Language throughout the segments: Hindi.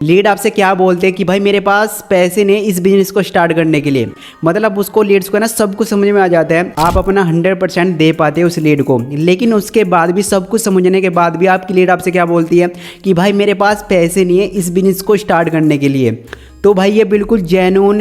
लीड आपसे क्या बोलते हैं कि भाई मेरे पास पैसे नहीं इस बिजनेस को स्टार्ट करने के लिए। मतलब उसको लीड्स को ना सब कुछ समझ में आ जाता है, आप अपना 100% दे पाते हैं उस लीड को। लेकिन उसके बाद भी सब कुछ समझने के बाद भी आपकी लीड आपसे क्या बोलती है कि भाई मेरे पास पैसे नहीं है इस बिजनेस को स्टार्ट करने के लिए। तो भाई ये बिल्कुल जेन्युइन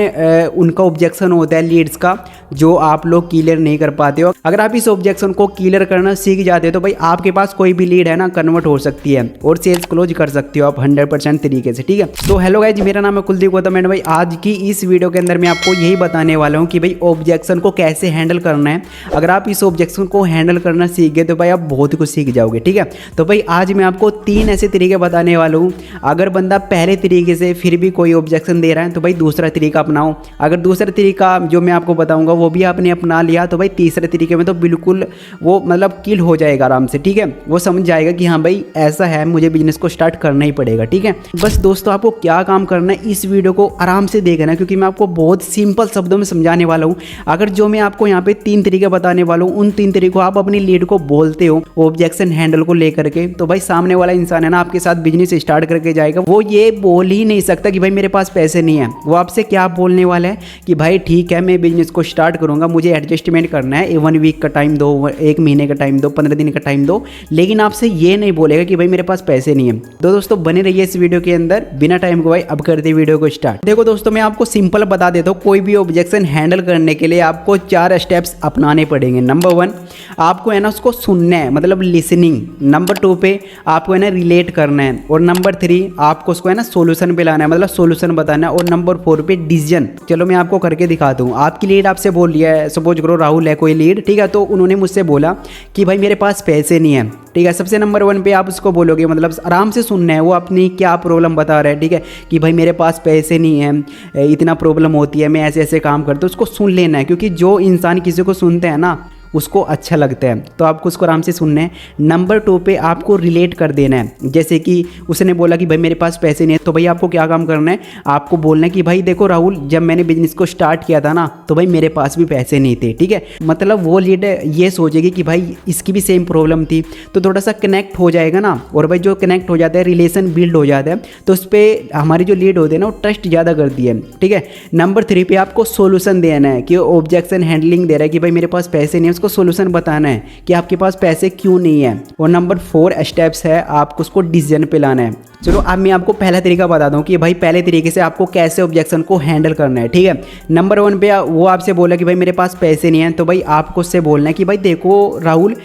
उनका ऑब्जेक्शन होता है लीड्स का, जो आप लोग क्लियर नहीं कर पाते हो। अगर आप इस ऑब्जेक्शन को क्लियर करना सीख जाते हो तो भाई आपके पास कोई भी लीड है ना कन्वर्ट हो सकती है और सेल्स क्लोज कर सकते हो आप 100% तरीके से। ठीक है, तो हेलो गाइज, मेरा नाम है कुलदीप गौतम एंड भाई आज की इस वीडियो के अंदर मैं आपको यही बताने वाला हूँ कि भाई ऑब्जेक्शन को कैसे हैंडल करना है। अगर आप इस ऑब्जेक्शन को हैंडल करना सीख गए तो भाई आप बहुत कुछ सीख जाओगे। ठीक है, तो भाई आज मैं आपको 3 ऐसे तरीके बताने वाला हूँ। अगर बंदा पहले तरीके से फिर भी कोई ऑब्जेक्शन दे रहा है तो भाई दूसरा तरीका अपनाओ। अगर दूसरा तरीका जो मैं आपको बताऊंगा वो भी आपने अपना लिया तो भाई तीसरे तरीके में तो बिल्कुल वो मतलब किल हो जाएगा आराम से। ठीक है, वो समझ जाएगा कि हाँ भाई ऐसा है, मुझे बिजनेस को स्टार्ट करना ही पड़ेगा। ठीक है, बस दोस्तों आपको क्या काम करना है, इस वीडियो को आराम से देखना क्योंकि मैं आपको बहुत सिंपल शब्दों में समझाने वाला हूँ। अगर जो मैं आपको यहाँ पे 3 तरीके बताने वाला हूँ उन 3 तरीकों आप अपनी लीड को बोलते हो ऑब्जेक्शन हैंडल को लेकर के, तो भाई सामने वाला इंसान है ना आपके साथ बिजनेस स्टार्ट करके जाएगा। वो ये बोल ही नहीं सकता कि भाई मेरे पास पैसे नहीं है। वो आपसे क्या बोलने वाला है कि भाई ठीक है मैं बिजनेस को स्टार्ट करूंगा, मुझे एडजस्टमेंट करना है, 1 वीक का टाइम दो, 1 महीने का टाइम दो, 15 दिन का टाइम दो। लेकिन आपसे ये नहीं बोलेगा कि भाई मेरे पास पैसे नहीं है। तो दोस्तों बने रहिए इस वीडियो के अंदर बिना टाइम को। भाई अब करते वीडियो को स्टार्ट। देखो दोस्तों मैं आपको सिंपल बता देता हूँ, कोई भी ऑब्जेक्शन हैंडल करने के लिए आपको 4 स्टेप्स अपनाने पड़ेंगे। नंबर 1 आपको है ना उसको सुनना है, मतलब लिसनिंग। नंबर 2 पे आपको है ना रिलेट करना है और नंबर 3 आपको उसको है ना सोल्यूशन पे लाना है, मतलब सोल्यूशन बताना है और नंबर 4 पे डिसीजन। चलो मैं आपको करके दिखाता हूँ। आपकी लीड आपसे बोल रही है, सपोज करो राहुल है कोई लीड, ठीक है, तो उन्होंने मुझसे बोला कि भाई मेरे पास पैसे नहीं है। ठीक है, सबसे नंबर 1 पे आप उसको बोलोगे, मतलब आराम से सुनना है वो अपनी क्या प्रॉब्लम बता रहा है। ठीक है, कि भाई मेरे पास पैसे नहीं है, इतना प्रॉब्लम होती है, मैं ऐसे ऐसे काम करता हूँ, उसको सुन लेना है क्योंकि जो इंसान किसी को सुनते हैं ना उसको अच्छा लगता है, तो आपको उसको आराम से सुनना है। नंबर 2 पे आपको रिलेट कर देना है। जैसे कि उसने बोला कि भाई मेरे पास पैसे नहीं है, तो भाई आपको क्या काम करना है, आपको बोलना है कि भाई देखो राहुल जब मैंने बिजनेस को स्टार्ट किया था ना तो भाई मेरे पास भी पैसे नहीं थे। ठीक है, मतलब वो लीड ये सोचेगी कि भाई इसकी भी सेम प्रॉब्लम थी, तो थोड़ा सा कनेक्ट हो जाएगा ना। और भाई जो कनेक्ट हो जाता है, रिलेशन बिल्ड हो जाता है, तो उस पर हमारी जो लीड होती है ना वो ट्रस्ट ज़्यादा करती है। ठीक है, नंबर 3 पे आपको सोल्यूशन देना है कि ऑब्जेक्शन हैंडलिंग दे रहा है कि भाई मेरे पास पैसे नहीं है, उसको सोल्यूशन बताना है कि आपके पास पैसे क्यों नहीं है। और नंबर 4 स्टेप्स है आपको उसको डिसीजन पे लाना है। चलो अब मैं आपको पहला तरीका बता दूं कि भाई पहले तरीके से आपको कैसे ऑब्जेक्शन को हैंडल करना है। ठीक है, नंबर 1 पे वो आपसे बोला कि भाई मेरे पास पैसे नहीं है, तो भाई आपको उससे बोलना है कि भाई देखो राहुल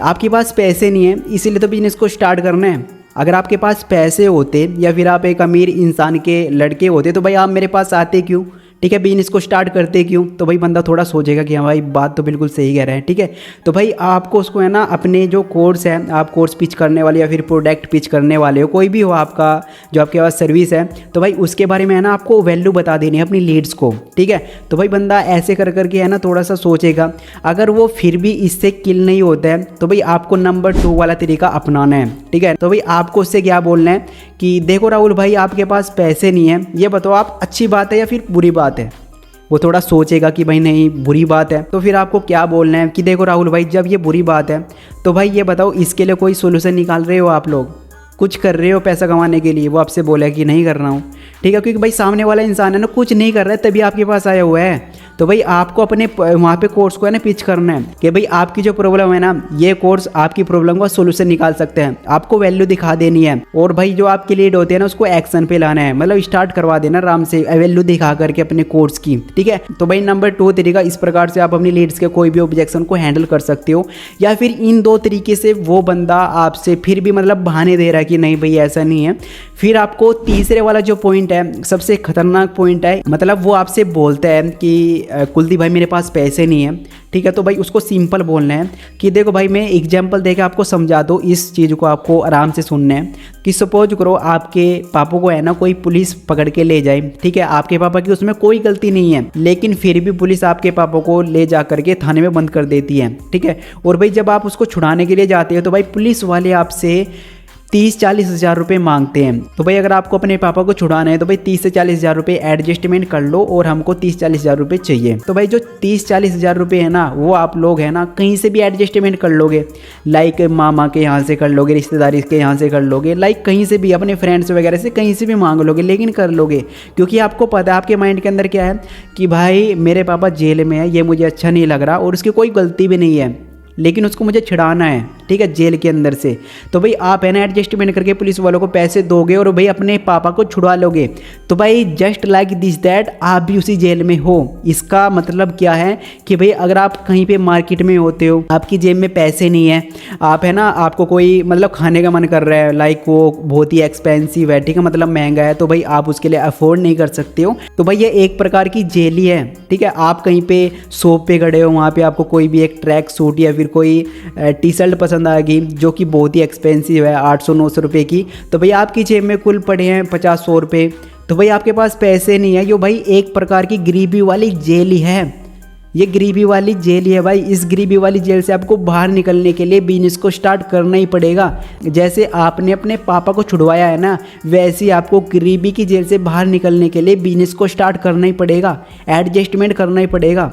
आपके पास पैसे नहीं है इसीलिए तो बिजनेस को स्टार्ट करना है। अगर आपके पास पैसे होते या फिर आप एक अमीर इंसान के लड़के होते तो भाई आप मेरे पास आते क्यों। ठीक है, बिजनेस को स्टार्ट करते क्यों। तो भाई बंदा थोड़ा सोचेगा कि हाँ भाई बात तो बिल्कुल सही कह रहे हैं। ठीक है, तो भाई आपको उसको है ना अपने जो कोर्स है, आप कोर्स पिच करने वाले या फिर प्रोडक्ट पिच करने वाले हो, कोई भी हो आपका जो आपके पास सर्विस है, तो भाई उसके बारे में है ना आपको वैल्यू बता देनी है अपनी लीड्स को। ठीक है, तो भाई बंदा ऐसे कर करके है ना थोड़ा सा सोचेगा। अगर वो फिर भी इससे किल नहीं होता है तो भाई आपको नंबर 2 वाला तरीका अपनाना है। ठीक है, तो भाई आपको उससे क्या बोलना है कि देखो राहुल भाई आपके पास पैसे नहीं है, ये बताओ आप अच्छी बात है या फिर बुरी बात है। वो थोड़ा सोचेगा कि भाई नहीं बुरी बात है, तो फिर आपको क्या बोलना है कि देखो राहुल भाई जब ये बुरी बात है तो भाई ये बताओ इसके लिए कोई सोल्यूशन निकाल रहे हो, आप लोग कुछ कर रहे हो पैसा कमाने के लिए। वो आपसे बोला कि नहीं कर रहा हूँ। ठीक है, क्योंकि भाई सामने वाला इंसान है ना कुछ नहीं कर रहा है तभी आपके पास आया हुआ है। तो भाई आपको अपने वहाँ पे कोर्स को है ना पिच करना है कि भाई आपकी जो प्रॉब्लम है ना ये कोर्स आपकी प्रॉब्लम का सोल्यूशन निकाल सकते हैं। आपको वैल्यू दिखा देनी है और भाई जो आपकी लीड होती है ना उसको एक्शन पे लाना है, मतलब स्टार्ट करवा देना आराम से वैल्यू दिखा करके अपने कोर्स की। ठीक है, तो भाई नंबर 2 तरीका इस प्रकार से आप अपनी लीड्स के कोई भी ऑब्जेक्शन को हैंडल कर सकते हो। या फिर इन 2 तरीके से वो बंदा आपसे फिर भी मतलब बहाने दे रहा है कि नहीं भाई ऐसा नहीं है, फिर आपको तीसरे वाला जो पॉइंट है सबसे खतरनाक पॉइंट है, मतलब वो आपसे बोलता है कि कुलदीप भाई मेरे पास पैसे नहीं है। ठीक है, तो भाई उसको सिंपल बोलना है कि देखो भाई मैं एग्जांपल देके आपको समझा दूँ, इस चीज़ को आपको आराम से सुनना है कि सपोज करो आपके पापा को है ना कोई पुलिस पकड़ के ले जाए। ठीक है, आपके पापा की उसमें कोई गलती नहीं है लेकिन फिर भी पुलिस आपके पापा को ले जा करके थाने में बंद कर देती है। ठीक है, और भाई जब आप उसको छुड़ाने के लिए जाते हो तो भाई पुलिस वाले आपसे 30-40 हज़ार रुपये मांगते हैं। तो भाई अगर आपको अपने पापा को छुड़ाना है तो भाई 30 से 40 हज़ार रुपये एडजस्टमेंट कर लो और हमको 30-40 हज़ार रुपये चाहिए। तो भाई जो 30-40 हज़ार रुपये है ना वो आप लोग है ना कहीं से भी एडजस्टमेंट कर लोगे, लाइक मामा के यहाँ से कर लोगे, रिश्तेदारी के यहाँ से कर लोगे, लाइक कहीं से भी अपने फ्रेंड्स वगैरह से कहीं से भी मांग लोगे, लेकिन कर लोगे। क्योंकि आपको पता है आपके माइंड के अंदर क्या है कि भाई मेरे पापा जेल में है, ये मुझे अच्छा नहीं लग रहा और उसकी कोई गलती भी नहीं है, लेकिन उसको मुझे छिड़ाना है, ठीक है, जेल के अंदर से। तो भाई आप है ना एडजस्टमेंट करके पुलिस वालों को पैसे दोगे और भाई अपने पापा को छुड़वा लोगे। तो भाई जस्ट लाइक दिस दैट आप भी उसी जेल में हो। इसका मतलब क्या है कि भाई अगर आप कहीं पे मार्केट में होते हो, आपकी जेब में पैसे नहीं है, आप है ना आपको कोई मतलब खाने का मन कर रहा है, लाइक वो बहुत ही एक्सपेंसिव है, ठीक है, मतलब महंगा है, तो भाई आप उसके लिए अफोर्ड नहीं कर सकते हो, तो भाई ये एक प्रकार की जेल ही है, ठीक है। आप कहीं पे शॉप पे खड़े हो, वहाँ पे आपको कोई भी एक ट्रैक सूट या फिर कोई टी शर्ट पसंद आएगी जो कि बहुत ही एक्सपेंसिव है 800-900 रुपये की, तो भाई आपकी जेब में कुल पड़े हैं 50-100 रुपये, तो भाई आपके पास पैसे नहीं है। यो भाई एक प्रकार की गरीबी वाली जेल ही है, ये गरीबी वाली जेल ही है भाई। इस गरीबी वाली जेल से आपको बाहर निकलने के लिए बिजनेस को स्टार्ट करना ही पड़ेगा। जैसे आपने अपने पापा को छुड़वाया है ना, वैसे ही आपको गरीबी की जेल से बाहर निकलने के लिए बिजनेस को स्टार्ट करना ही पड़ेगा, एडजस्टमेंट करना ही पड़ेगा।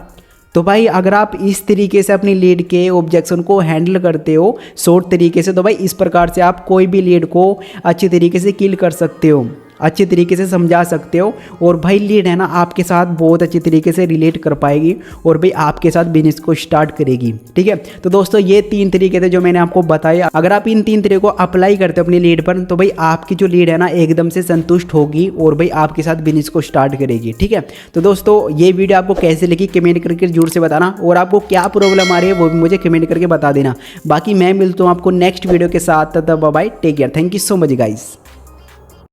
तो भाई अगर आप इस तरीके से अपनी लीड के ऑब्जेक्शन को हैंडल करते हो शॉर्ट तरीके से, तो भाई इस प्रकार से आप कोई भी लीड को अच्छी तरीके से किल कर सकते हो, अच्छे तरीके से समझा सकते हो, और भाई लीड है ना आपके साथ बहुत अच्छी तरीके से रिलेट कर पाएगी और भाई आपके साथ बिजनेस को स्टार्ट करेगी, ठीक है। तो दोस्तों ये 3 तरीके थे जो मैंने आपको बताए। अगर आप इन 3 तरीकों को अप्लाई करते हो अपनी लीड पर, तो भाई आपकी जो लीड है ना एकदम से संतुष्ट होगी और भाई आपके साथ बिजनेस को स्टार्ट करेगी, ठीक है। तो दोस्तों ये वीडियो आपको कैसे लगी कमेंट करके जरूर से बताना, और आपको क्या प्रॉब्लम आ रही है वो भी मुझे कमेंट करके बता देना। बाकी मैं मिलता हूँ आपको नेक्स्ट वीडियो के साथ, तब bye bye, take care, thank you so much guys.